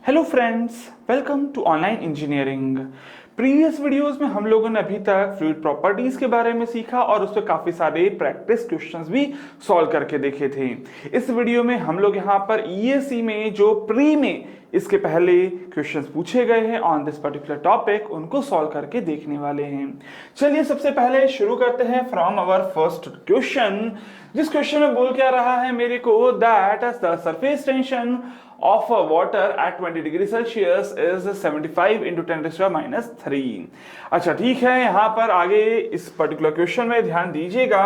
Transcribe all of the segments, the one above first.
Hello friends, welcome to online engineering. Previous videos में हम लोगों ने अभी तक फ्लूइड प्रॉपर्टीज के बारे में सीखा और उस पर काफी सारे प्रैक्टिस क्वेश्चंस भी सॉल्व करके देखे थे। इस वीडियो में हम लोग यहाँ पर ईएसी में जो प्री में इसके पहले क्वेश्चंस पूछे गए हैं ऑन दिस पर्टिकुलर टॉपिक, उनको सॉल्व करके देखने वाले हैं। चलिए सबसे पहले शुरू करते हैं फ्रॉम आवर फर्स्ट क्वेश्चन। जिस क्वेश्चन में बोल क्या रहा है मेरे को, that the surface tension of water at 20 degree Celsius is 75 into 10⁻³ अच्छा ठीक है, यहाँ पर आगे इस पर्टिकुलर क्वेश्चन में ध्यान दीजिएगा।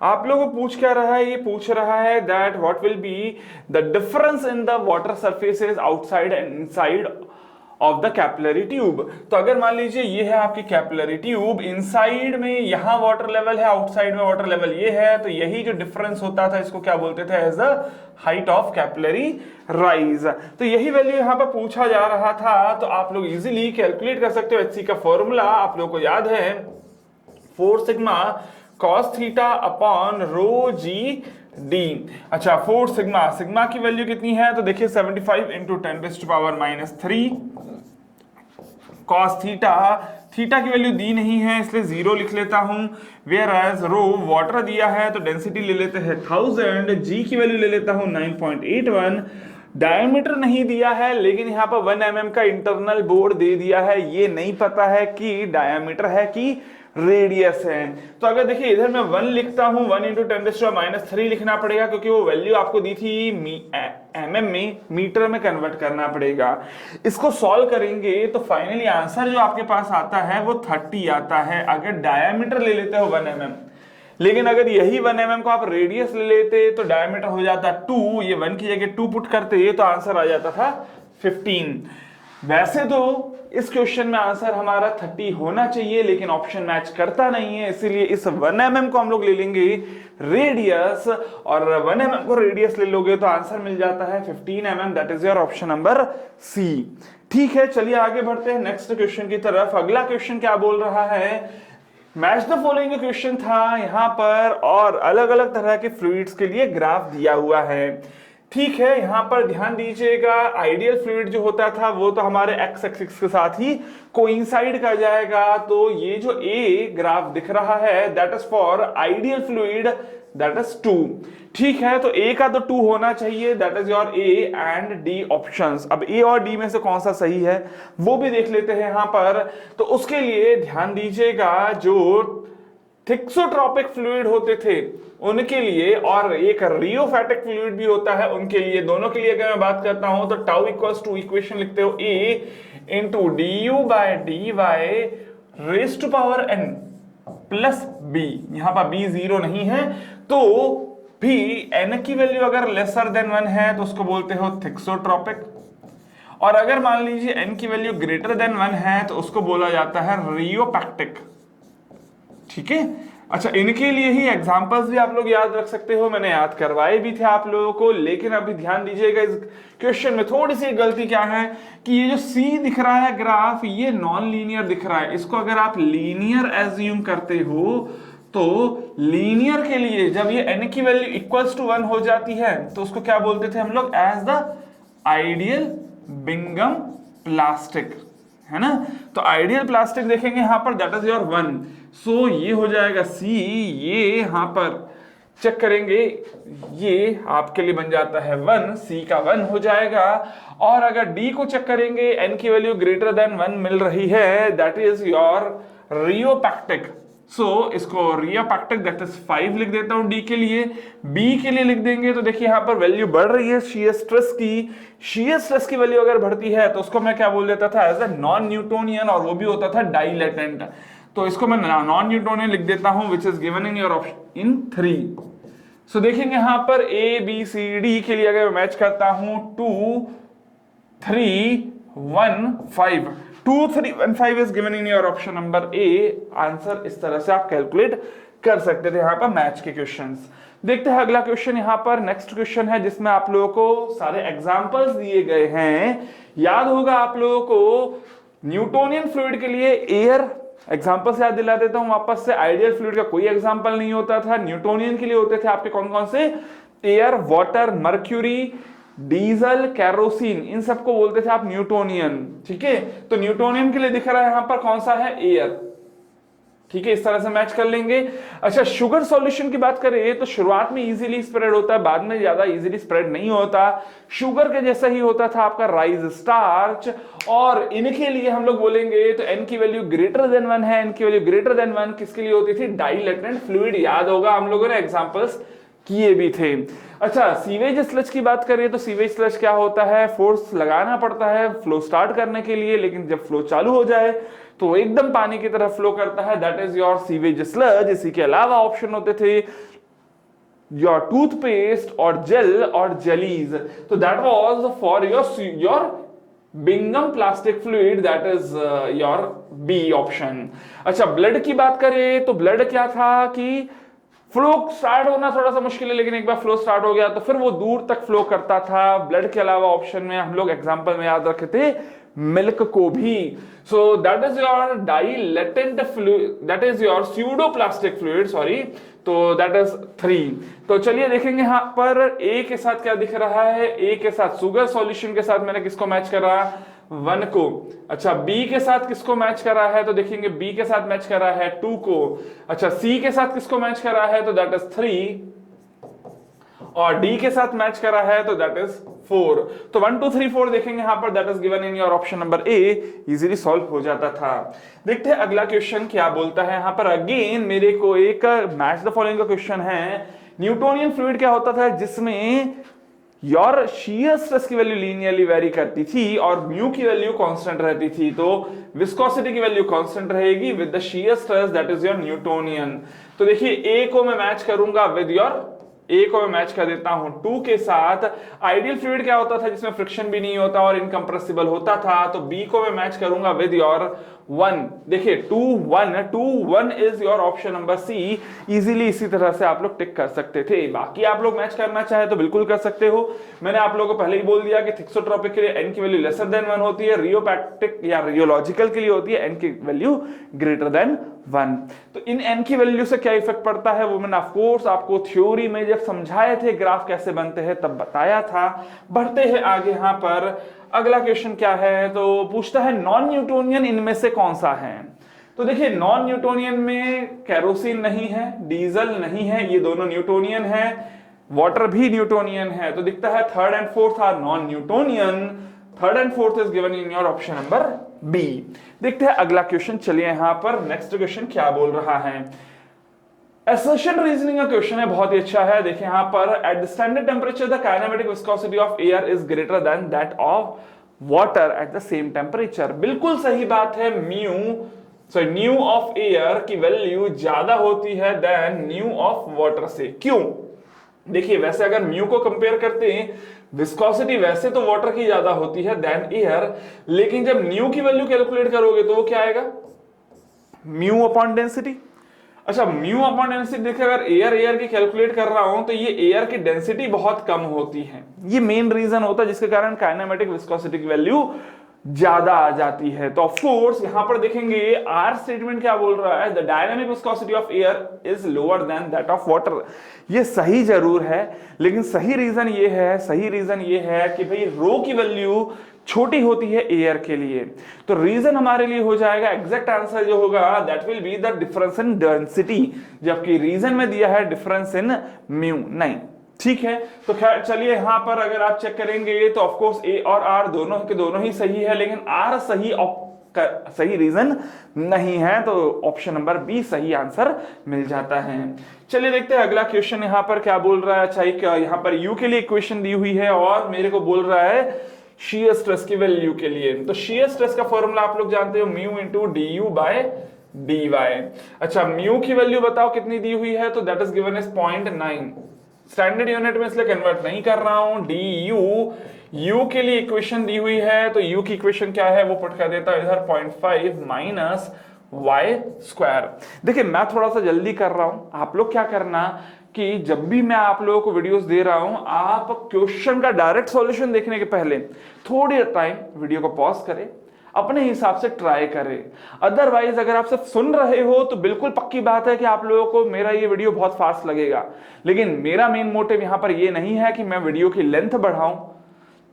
आप लोगों को पूछ क्या रहा है, ये पूछ रहा है that what will be the difference in the water surfaces outside and inside of the capillary tube. तो अगर मान लीजिए ये है आपकी कैपिलरी ट्यूब, इनसाइड में यहां वाटर लेवल है, आउटसाइड में वाटर लेवल ये है, तो यही जो डिफरेंस होता था इसको क्या बोलते थे, as the height of capillary rise. तो यही वैल्यू यहां पर पूछा जा रहा था। तो आप लोग इजीली कैलकुलेट कर सकते हो। एचसी का फॉर्मूला आप लोगों को याद है, 4 sigma cos theta upon rho G D. अच्छा 4 सिग्मा, सिग्मा की वैल्यू कितनी है तो देखिए 75 इंटू 10⁻³ cos थीटा, थीटा की वैल्यू दी नहीं है इसलिए 0 लिख लेता हूं। वेयर एज रो वाटर दिया है तो डेंसिटी ले लेते हैं 1000, जी की वैल्यू ले लेता हूं 9.81, डायमीटर नहीं दिया है लेकिन यहाँ पर 1 mm का इंटरनल बोर्ड दे दिया है। ये नहीं पता है कि डायमीटर है कि रेडियस है। तो अगर देखिए इधर मैं 1 लिखता हूं, 1 इंटू 10⁻³ लिखना पड़ेगा क्योंकि वो वैल्यू आपको दी थी mm में, मीटर में कन्वर्ट करना पड़ेगा। इसको सॉल्व करेंगे तो फाइनली आंसर जो आपके पास आता है वो 30 आता है अगर डायमीटर ले लेते हो 1 mm। लेकिन अगर यही 1 mm को आप रेडियस ले लेते तो डायमीटर हो जाता 2, ये 1 की जगह 2 पुट करते तो आंसर आ जाता था 15। वैसे तो इस क्वेश्चन में आंसर हमारा 30 होना चाहिए लेकिन ऑप्शन मैच करता नहीं है, इसीलिए इस 1 mm को हम लोग ले लेंगे रेडियस, और 1 mm को रेडियस ले लोगे तो आंसर मिल जाता है 15 mm। That is your option number C. ठीक है, चलिए आगे बढ़ते हैं नेक्स्ट क्वेश्चन की तरफ। अगला क्वेश्चन क्या बोल रहा है, मैच द फॉलोइंग क्वेश्चन था यहाँ पर, और अलग अलग तरह के फ्लूइड्स के लिए ग्राफ दिया हुआ है। ठीक है, यहां पर ध्यान दीजिएगा, आइडियल फ्लूइड जो होता था वो तो हमारे एक्स एक्सिस के साथ ही कोइंसाइड कर जाएगा। तो ये जो ए ग्राफ दिख रहा है that is for ideal fluid, that is 2। ठीक है, तो ए का तो 2 होना चाहिए, that is your A and D options. अब ए और डी में से कौन सा सही है वो भी देख लेते हैं यहां पर। तो उसके लिए ध्यान दीजिएगा, जो थिक्सोट्रोपिक फ्लूइड होते थे उनके लिए और एक रियोफैटिक फ्लूइड भी होता है उनके लिए, दोनों के लिए अगर मैं बात करता हूं तो टाउ इक्वल्स टू इक्वेशन लिखते हो A into D U by D Y raise to power N plus B. यहां पर बी 0 नहीं है तो भी एन की वैल्यू अगर लेसर देन 1 है तो उसको बोलते हो थिक्सोट्रोपिक, और अगर मान लीजिए एन की वैल्यू ग्रेटर देन 1 है तो उसको बोला जाता है रियोपैक्टिक। ठीक है, अच्छा इनके लिए ही एग्जांपल्स भी आप लोग याद रख सकते हो, मैंने याद करवाए भी थे आप लोगों को। लेकिन अभी ध्यान दीजिएगा, इस क्वेश्चन में थोड़ी सी गलती क्या है कि ये जो सी दिख रहा है ग्राफ, ये नॉन लीनियर दिख रहा है। इसको अगर आप लीनियर एज्यूम करते हो तो लीनियर के लिए जब ये n की वैल्यू इक्वल्स टू 1 हो जाती है तो उसको क्या बोलते थे हम लोग, as the ideal Bingham plastic, है ना। तो आइडियल प्लास्टिक देखेंगे यहां पर, दैट इज योर 1। सो ये हो जाएगा सी, ये यहां पर चेक करेंगे ये आपके लिए बन जाता है 1, सी का 1 हो जाएगा। और अगर डी को चेक करेंगे, एन की वैल्यू ग्रेटर देन 1 मिल रही है, दैट इज योर रियोपैक्टिक। सो इसको रियोपैक्टिक दैट इज 5 लिख देता हूं डी के लिए। बी के लिए लिख देंगे तो देखिए यहां पर वैल्यू बढ़ रही है शियर स्ट्रेस की, शियर स्ट्रेस की वैल्यू अगर बढ़ती है तो उसको मैं क्या बोल देता था, एज अ नॉन न्यूटोनियन, और वो भी होता था डाइलेटेंट। तो इसको मैं नॉन न्यूटोनियन लिख देता हूं which is given in your option in 3। सो देखेंगे यहां पर ए बी सी डी के लिए अगर मैं मैच करता हूं 2 3 1 5, 2 3 1 5 is given in your option number A. Answer इस तरह से आप कैलकुलेट कर सकते थे यहां पर मैच के क्वेश्चंस। देखते हैं अगला क्वेश्चन, यहां पर नेक्स्ट क्वेश्चन है जिसमें आप लोगों को सारे एग्जांपल्स दिए गए हैं। याद होगा आप लोगों को, न्यूटोनियन फ्लूइड के लिए एयर एग्जांपल से याद दिला देता हूं वापस से। आइडियल फ्लूइड का कोई एग्जांपल नहीं होता था, न्यूटोनियन के लिए होते थे आपके कौन कौन से, air, water, mercury, diesel, kerosene, इन सबको बोलते थे आप न्यूटोनियन। ठीक है, तो न्यूटोनियन के लिए दिख रहा है यहां पर कौन सा है, एयर। ठीक है, इस तरह से मैच कर लेंगे। अच्छा, शुगर सॉल्यूशन की बात करें तो शुरुआत में इजीली स्प्रेड होता है, बाद में ज्यादा इजीली स्प्रेड नहीं होता। शुगर के जैसा ही होता था आपका राइस स्टार्च, और इनके लिए हम लोग बोलेंगे तो n की वैल्यू ग्रेटर देन 1 है। n की वैल्यू ग्रेटर देन 1 किसके लिए होती थी, डाइलेटेंट फ्लूइड, याद होगा हम लोगों ने एग्जांपल्स किए भी थे। अच्छा, सीवेज स्लज की बात करें तो सीवेज स्लज क्या होता है, फोर्स लगाना पड़ता है फ्लो स्टार्ट करने के लिए, लेकिन जब फ्लो चालू हो जाए तो एकदम पानी की तरह फ्लो करता है, that is your sewage sludge. इसी के अलावा ऑप्शन होते थे योर टूथपेस्ट और जेल और जेलीज, तो that was for your Bingham plastic fluid, that is your B option. अच्छा, ब्लड की बात करें तो ब्लड क्या था कि फ्लो स्टार्ट होना थोड़ा सा मुश्किल है, लेकिन एक बार फ्लो स्टार्ट हो गया तो फिर वो दूर तक फ्लो करता था। ब्लड के अलावा ऑप्शन में हम लोग एग्जांपल में याद रखे थे मिल्क को भी। So that is your dilatant fluid, that is your pseudoplastic fluid, sorry, तो दैट इज 3। तो चलिए देखेंगे यहां पर ए के साथ क्या दिख रहा है, ए के साथ शुगर सॉल्यूशन के साथ मैंने किसको मैच करा, 1 को। अच्छा, बी के साथ किसको मैच करा है, तो देखेंगे बी के साथ मैच करा है 2 को। अच्छा, सी के साथ किसको मैच करा है, तो दैट इज 3, और डी के साथ मैच करा है तो दैट इज 4। तो 1 2 3 4 देखेंगे यहां पर, that is given in your option number A, easily solve हो जाता था। देखते हैं अगला क्वेश्चन क्या बोलता है यहां पर। अगेन मेरे को एक मैच द फॉलोइंग का क्वेश्चन है। न्यूटोनियन फ्लूइड क्या होता था जिसमें योर शियर स्ट्रेस की वैल्यू लीनियरली वेरी करती थी और म्यू की वैल्यू कांस्टेंट रहती थी, तो विस्कोसिटी की वैल्यू कांस्टेंट रहेगी with the shear stress, that is your Newtonian. तो देखिए ए को मैं मैच करूंगा विद योर, ए को मैं मैच कर देता हूं 2 के साथ। आइडियल फ्लूइड क्या होता था जिसमें फ्रिक्शन भी नहीं होता और इनकंप्रेसिबल होता था, तो बी को मैं मैच करूंगा विद योर 1। देखिए 2 1 is your option number C. Easily इसी तरह से आप लोग टिक कर सकते थे। बाकी आप लोग मैच करना चाहे तो बिल्कुल कर सकते हो। मैंने आप लोगों को पहले ही बोल दिया कि थिक्सोट्रोपिक के लिए एन की वैल्यू लेसर देन 1 होती है, रियोपैक्टिक या रियोलॉजिकल के लिए होती है एन की वैल्यू ग्रेटर देन 1। तो इन एन की वैल्यू से क्या इफेक्ट पड़ता है वो मैंने ऑफ कोर्स आपको थ्योरी में जब समझाए थे ग्राफ कैसे बनते हैं तब बताया था। बढ़ते हैं आगे। यहां पर अगला क्वेश्चन क्या है, तो पूछता है नॉन न्यूटोनियन इनमें से कौन सा है। तो देखिए नॉन न्यूटोनियन में कैरोसिन नहीं है, डीजल नहीं है, ये दोनों न्यूटोनियन है, वाटर भी न्यूटोनियन है। तो दिखता है 3rd and 4th are non Newtonian, 3rd and 4th is given in your option number B. देखते हैं अगला क्वेश्चन। चलिए यहां पर नेक्स्ट क्वेश्चन क्या बोल रहा है। असर्शन रीजनिंग का क्वेश्चन है, बहुत ही अच्छा है। देखिए यहां पर at the standard temperature the kinematic viscosity of air is greater than that of water at the same temperature. बिल्कुल सही बात है। न्यू ऑफ एयर की वैल्यू ज्यादा होती है देन न्यू ऑफ वाटर से। क्यों? देखिए वैसे अगर म्यू को कंपेयर करते हैं, विस्कोसिटी वैसे तो वाटर की ज्यादा होती है देन एयर, लेकिन जब न्यू की वैल्यू कैलकुलेट करोगे तो वो क्या आएगा, म्यू अपॉन डेंसिटी। अच्छा, म्यू अपॉन डेंसिटी देखिए, अगर एयर की कैलकुलेट कर रहा हूं तो ये एयर की डेंसिटी बहुत कम होती है। ये मेन रीजन होता है जिसके कारण काइनेमेटिक विस्कोसिटी की वैल्यू ज्यादा आ जाती है। तो ऑफ कोर्स यहां पर देखेंगे आर स्टेटमेंट क्या बोल रहा है, the dynamic viscosity of air is lower than that of water. ये सही जरूर है, लेकिन सही रीजन ये है कि भाई रो की वैल्यू छोटी होती है एयर के लिए। तो रीजन हमारे लिए हो जाएगा, एग्जैक्ट आंसर जो होगा that will be the difference in density, जबकि रीजन में दिया है डिफरेंस इन म्यू नहीं। ठीक है, तो खैर चलिए यहां पर अगर आप चेक करेंगे तो ऑफ कोर्स ए और आर दोनों के दोनों ही सही है, लेकिन आर सही रीजन नहीं है, तो ऑप्शन नंबर बी सही आंसर मिल जाता है। चलिए देखते हैं अगला क्वेश्चन यहां पर क्या बोल रहा है। अच्छा, यहां पर यू के लिए इक्वेशन दी हुई है और मेरे को बोल रहा है शियर स्ट्रेस की वैल्यू के लिए। तो शियर स्ट्रेस का फॉर्मूला आप लोग जानते हो, mu into D U by D Y. अच्छा, म्यू की वैल्यू बताओ कितनी दी हुई है, तो that is given as 0.9। Standard unit में इसलिए कन्वर्ट नहीं कर रहा हूं। डी यू के लिए इक्वेशन दी हुई है, तो यू की इक्वेशन क्या है वो पुट कर देता हूं इधर, 0.5 माइनस वाई स्क्वायर। देखिए मैं थोड़ा सा जल्दी कर रहा हूं, आप लोग क्या करना कि जब भी मैं आप लोगों को वीडियोस दे रहा हूं, आप क्वेश्चन का डायरेक्ट सॉल्यूशन देखने के पहले थोड़ी टाइम वीडियो को पॉज करें, अपने हिसाब से ट्राई करें। अदरवाइज अगर आप सिर्फ सुन रहे हो तो बिल्कुल पक्की बात है कि आप लोगों को मेरा ये वीडियो बहुत फास्ट लगेगा, लेकिन मेरा मेन मोटिव यहां पर ये नहीं है कि मैं वीडियो की लेंथ बढ़ाऊं,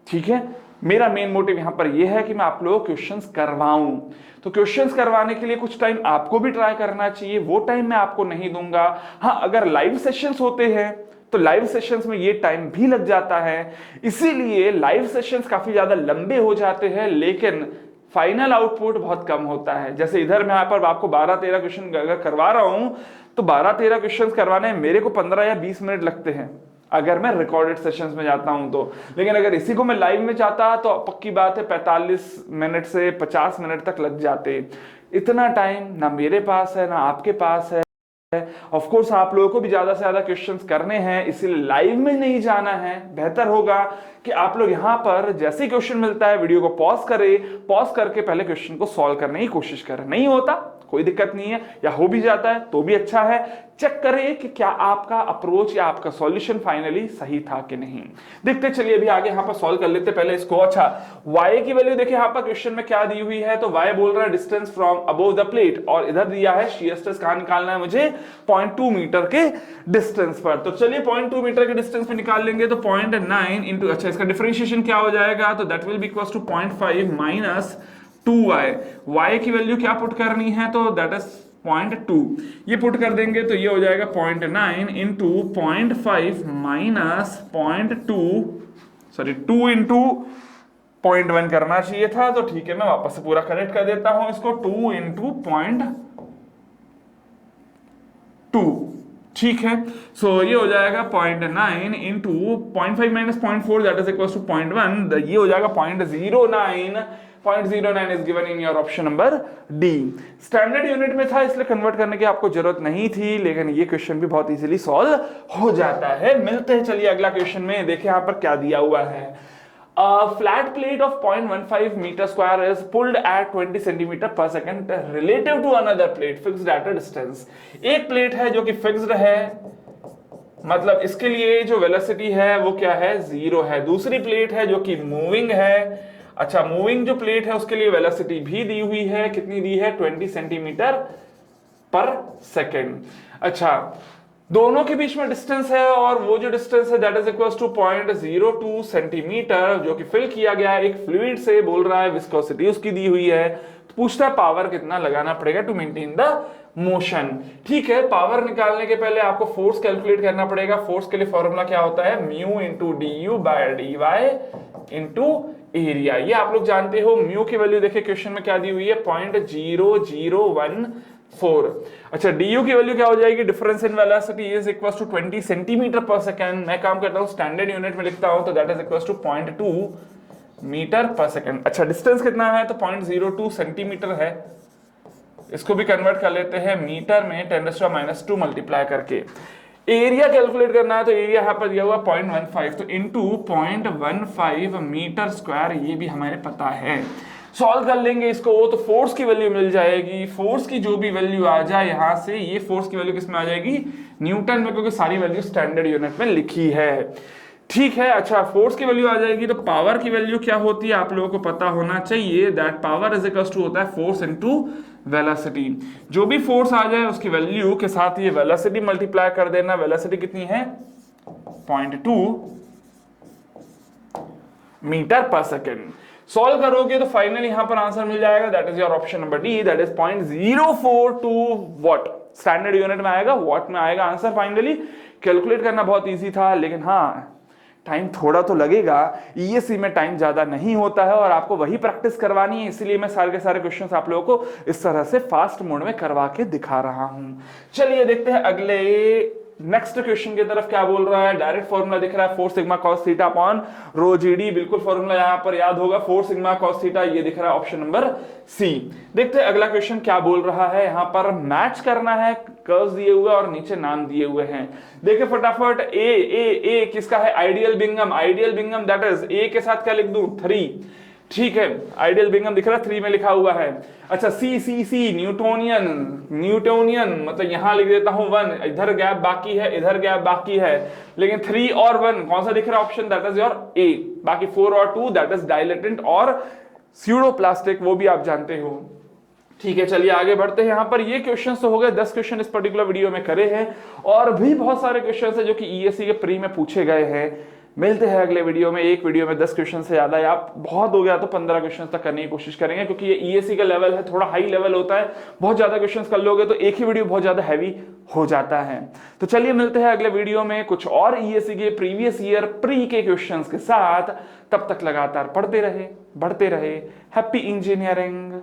ठीक है, मेरा मेन मोटिव यहां पर यह है कि मैं आप लोगों को क्वेश्चंस करवाऊं। तो क्वेश्चंस करवाने के लिए कुछ टाइम आपको भी ट्राई करना चाहिए, वो टाइम मैं आपको नहीं दूंगा। हाँ, अगर लाइव सेशंस होते हैं तो लाइव सेशंस में ये टाइम भी लग जाता है, इसीलिए लाइव सेशंस काफी ज्यादा लंबे हो जाते हैं, लेकिन फाइनल आउटपुट बहुत कम होता है। जैसे इधर मैं यहाँ पर आपको 12-13 क्वेश्चन अगर करवा रहा हूं तो 12-13 क्वेश्चन करवाने में मेरे को 15 या 20 मिनट लगते हैं अगर मैं रिकॉर्डेड सेशंस में जाता हूं तो। लेकिन अगर इसी को मैं लाइव में चाहता तो पक्की बात है 45 मिनट से 50 मिनट तक लग जाते। इतना टाइम ना मेरे पास है ना आपके पास है। ऑफ कोर्स आप लोगों को भी ज्यादा से ज्यादा क्वेश्चंस करने हैं, इसीलिए लाइव में नहीं जाना है। बेहतर होगा कि आप लोग यहां पर जैसे ही क्वेश्चन मिलता है वीडियो को पॉज करें, पॉज करके पहले क्वेश्चन को सॉल्व करने की कोशिश करें। नहीं होता कोई दिक्कत नहीं है, या हो भी जाता है तो भी अच्छा है। चेक करें कि क्या आपका अप्रोच या आपका सॉल्यूशन फाइनली सही था कि नहीं। देखते चलिए अभी आगे यहां पर सॉल्व कर लेते पहले इसको। अच्छा, y की वैल्यू देखिए यहां पर क्वेश्चन में क्या दी हुई है, तो y बोल रहा है distance from above the plate, और इधर दिया है शियर स्ट्रेस कहां निकालना है मुझे, 0.2 मीटर के डिस्टेंस पर। तो चलिए 0.2 मीटर के डिस्टेंस पे निकाल लेंगे, तो 0.9 इंटू, अच्छा इसका डिफरेंशिएशन क्या हो जाएगा, तो that will be equals to 0.5 minus 2y। y की वैल्यू क्या पुट करनी है, तो दैट इज 0.2, ये पुट कर देंगे तो ये हो जाएगा 0.9 इंटू 0.5 माइनस 0.2, सॉरी 2 इंटू 0.1 करना चाहिए था, तो ठीक है मैं वापस से पूरा करेक्ट कर देता हूं इसको, 2 इंटू 0.2, ठीक है। सो ये हो जाएगा 0.9 into 0.5 minus 0.4 that is equal to 0.1, ये हो जाएगा 0.09। 0.09 is given in your option number D. Standard unit में था इसलिए कन्वर्ट करने की आपको जरूरत नहीं थी, लेकिन ये क्वेश्चन भी बहुत इजीली सॉल्व हो जाता है। मिलते हैं चलिए अगला क्वेश्चन में, देखिए यहां पर क्या दिया हुआ है। A flat plate of 0.15 meter square is pulled at 20 centimeter per second relative to another plate fixed at a distance। एक प्लेट है जो कि फिक्स्ड है, मतलब इसके लिए जो वेलोसिटी है वो क्या है, 0 है। दूसरी प्लेट है जो कि मूविंग है, अच्छा मूविंग जो प्लेट है उसके लिए वेलोसिटी भी दी हुई है, कितनी दी है, 20 सेंटीमीटर पर सेकेंड। अच्छा, दोनों के बीच में डिस्टेंस है और वो जो डिस्टेंस है that is equal to 0.02 centimetre, जो कि फिल किया गया है एक फ्लूइड से। बोल रहा है विस्कोसिटी उसकी दी हुई है, तो पूछता है पावर कितना लगाना पड़ेगा टू मेंटेन द मोशन। ठीक है, पावर निकालने के पहले आपको फोर्स कैलकुलेट करना पड़ेगा। फोर्स के लिए फॉर्मूला क्या होता है, mu into D U by D Y into area. ये आप लोग जानते हो। म्यू की वैल्यू देखिए क्वेश्चन में क्या दी हुई है, 0.0014। अच्छा, डी की वैल्यू क्या हो जाएगी, difference in velocity is equal to 20 centimetre पर सेकेंड। मैं काम करता हूं स्टैंडर्ड यूनिट में लिखता हूं, तो that is equal to 0.2 metre पर सेकेंड। अच्छा, डिस्टेंस कितना है, तो 0.02 सेंटीमीटर है। इसको भी कन्वर्ट कर लेते हैं मीटर में 10⁻⁻2 मल्टीप्लाई करके। एरिया कैलकुलेट करना है, तो एरिया यहां पर दिया हुआ 0.15, तो इंटू 0.15 मीटर स्क्वायर, ये भी हमें पता है। सॉल्व कर लेंगे इसको तो फोर्स की वैल्यू मिल जाएगी। फोर्स की जो भी वैल्यू आ जाए यहां से, ये फोर्स की वैल्यू किस में आ जाएगी, न्यूटन में, क्योंकि सारी वैल्यू स्टैंडर्ड यूनिट में लिखी है। ठीक है, अच्छा फोर्स की वैल्यू आ जाएगी, तो पावर की वैल्यू क्या होती है आप लोगों को पता होना चाहिए, that power is equal to होता है फोर्स इनटू वेलोसिटी। जो भी फोर्स आ जाए उसकी वैल्यू के साथ ये वेलोसिटी मल्टीप्लाई कर देना। वेलोसिटी कितनी है, 0.2 मीटर पर सेकेंड। सॉल्व करोगे तो फाइनली यहां पर आंसर मिल जाएगा, that is your option number D, that is 0.042 what. Standard unit में आएगा, वॉट में आएगा आंसर। फाइनली कैलकुलेट करना बहुत इजी था, लेकिन हाँ टाइम थोड़ा तो लगेगा। ईएससी में टाइम ज्यादा नहीं होता है और आपको वही प्रैक्टिस करवानी है, इसलिए मैं सारे के सारे क्वेश्चंस आप लोगों को इस तरह से फास्ट मोड में करवा के दिखा रहा हूं। चलिए देखते हैं अगले नेक्स्ट क्वेश्चन की तरफ क्या बोल रहा है। डायरेक्ट फॉर्मूला दिख रहा है 4 sigma cos theta upon rho GD, बिल्कुल फॉर्मूला यहां पर याद होगा 4 सिग्मा कॉस थीटा, ये दिख रहा है ऑप्शन नंबर सी। देखते हैं अगला क्वेश्चन क्या बोल रहा है। यहां पर मैच करना है, कर्व्स दिए हुए और नीचे नाम दिए हुए हैं। देखिए फटाफट, ए किसका है, ideal Bingham. Ideal Bingham that is a के साथ क्या लिख दूं, 3। ठीक है, आइडियल बिंगम दिख रहा है 3 में लिखा हुआ है। अच्छा, सी न्यूटोनियन मतलब यहां लिख देता हूं 1, इधर गैप बाकी है, इधर गैप बाकी है, लेकिन 3 और 1 कौन सा दिख रहा है ऑप्शन, दैट इज योर ए। बाकी 4 और 2 दैट इज डाइलेटेंट और स्यूडोप्लास्टिक, वो भी आप जानते हो। ठीक है, चलिए आगे बढ़ते हैं। यहां पर ये क्वेश्चन तो हो गए, 10 क्वेश्चन इस पर्टिकुलर वीडियो में करे हैं, और भी बहुत सारे क्वेश्चन है जो कि ईएससी के प्री में पूछे गए हैं। मिलते हैं अगले वीडियो में। एक वीडियो में 10 क्वेश्चन से ज्यादा या बहुत हो गया तो 15 क्वेश्चन तक करने की कोशिश करेंगे, क्योंकि ये ईएससी का लेवल है, थोड़ा हाई लेवल होता है। बहुत ज्यादा क्वेश्चन कर लोगे तो एक ही वीडियो बहुत ज्यादा हैवी हो जाता है। तो चलिए मिलते हैं अगले वीडियो में कुछ और ईएससी के प्रीवियस ईयर प्री के क्वेश्चंस के साथ। तब तक लगातार पढ़ते रहे, बढ़ते रहे। Happy engineering.